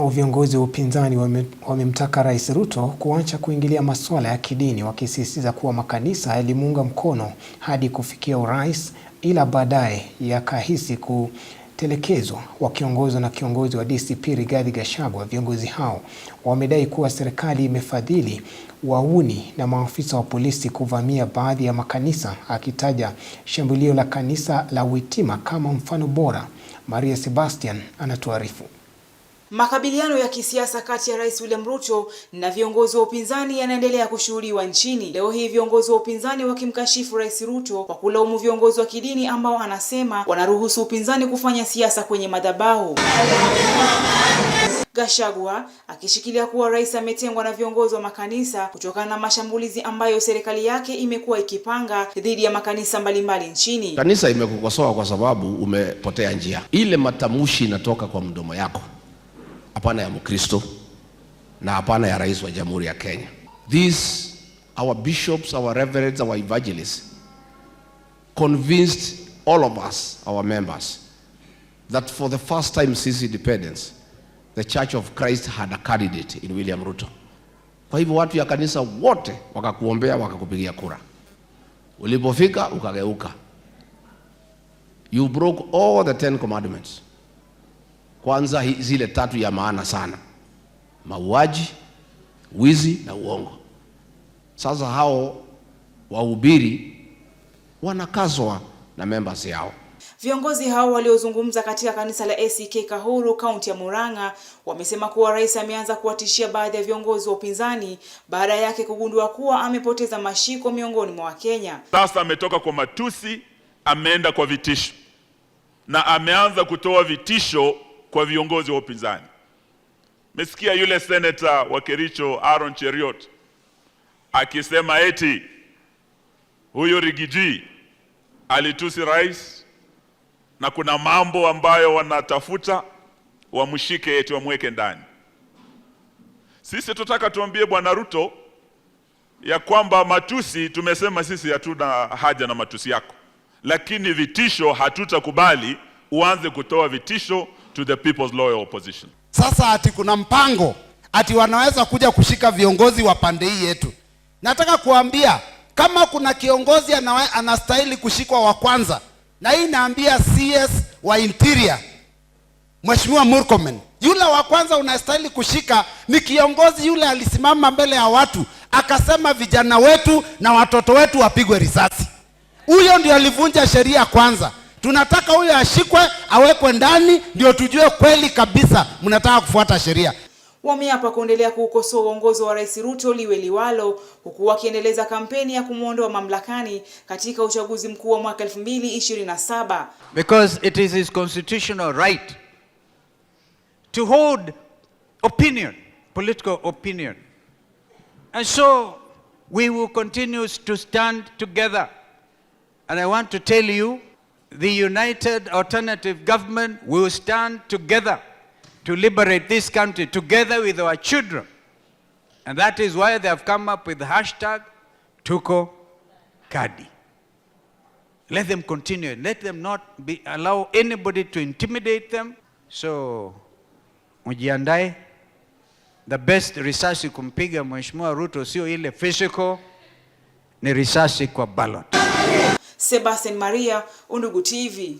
Nao viongozi wa upinzani wamemtaka Rais Ruto kuacha kuingilia masuala ya kidini, wakisisitiza kuwa makanisa yalimuunga mkono hadi kufikia urais, ila baadaye yakahisi kutelekezwa. Wakiongozwa na kiongozi wa DCP Rigathi Gachagua, viongozi hao wamedai kuwa serikali imefadhili wahuni na maafisa wa polisi kuvamia baadhi ya makanisa, akitaja shambulio la kanisa la Witima kama mfano bora. Maria Sebastian anatuarifu. Makabiliano ya kisiasa kati ya Rais William Ruto na viongozi wa upinzani yanaendelea kushuhudiwa nchini. Leo hii viongozi wa upinzani wakimkashifu Rais Ruto kwa kulaumu viongozi wa kidini ambao anasema wanaruhusu upinzani kufanya siasa kwenye madhabahu. Gachagua akishikilia kuwa rais ametengwa na viongozi wa makanisa kutokana na mashambulizi ambayo serikali yake imekuwa ikipanga dhidi ya makanisa mbalimbali nchini. Kanisa imekukosoa kwa sababu umepotea njia. Ile matamushi inatoka kwa mdomo yako, hapana ya Mkristo na hapana ya rais wa Jamhuri ya Kenya. These, our bishops, our reverends, our evangelists convinced all of us, our members, that for the first time since independence, the Church of Christ had a candidate in William Ruto. Kwa hivyo watu ya kanisa wote wakakuombea, wakakupigia kura. Ulipofika ukageuka. You broke all the 10 commandments. Kwanza zile 3 ya maana sana: mauaji, wizi na uongo. Sasa hao wahubiri wanakazwa na members yao. Viongozi hao waliozungumza katika kanisa la ACK Kahuru, kaunti ya Murang'a, wamesema kuwa rais ameanza kuwatishia baadhi ya viongozi wa upinzani baada yake kugundua kuwa amepoteza mashiko miongoni mwa Wakenya. Sasa ametoka kwa matusi, ameenda kwa vitisho, na ameanza kutoa vitisho kwa viongozi wa upinzani. Mesikia yule senator wa Kericho Aaron Cheriot akisema eti huyo Rigiji alitusi rais na kuna mambo ambayo wanatafuta wamshike eti wamweke ndani. Sisi tutaka tuambie Bwana Ruto ya kwamba matusi, tumesema sisi hatuna haja na matusi yako, lakini vitisho hatutakubali uanze kutoa vitisho to the People's Loyal Opposition. Sasa ati kuna mpango ati wanaweza kuja kushika viongozi wa pande hii yetu. Nataka kuambia kama kuna kiongozi anastahili kushikwa wa kwanza, na hii naambia CS wa Interior Mheshimiwa Murkomen, yule wa kwanza unastahili kushika ni kiongozi yule alisimama mbele ya watu akasema vijana wetu na watoto wetu wapigwe risasi. Huyo ndio alivunja sheria kwanza. Tunataka huyo ashikwe, awekwe ndani, ndio tujue kweli kabisa mnataka kufuata sheria. Wameapa kuendelea kuukosoa uongozi wa Rais Ruto liwe liwalo, huku wakiendeleza kampeni ya kumuondoa mamlakani katika uchaguzi mkuu wa mwaka 2027. Because it is his constitutional right to hold opinion, political opinion. And so we will continue to stand together. And I want to tell you, the United Alternative Government will stand together to liberate this country together with our children. And that is why they have come up with the hashtag Tuko Kadi. Let them continue. Let them not allow anybody to intimidate them. So, mujiandae. The best risasi kumpiga Mheshimiwa Ruto sio ile physical, ni risasi kwa ballot. Sebastian Maria, Undugu TV.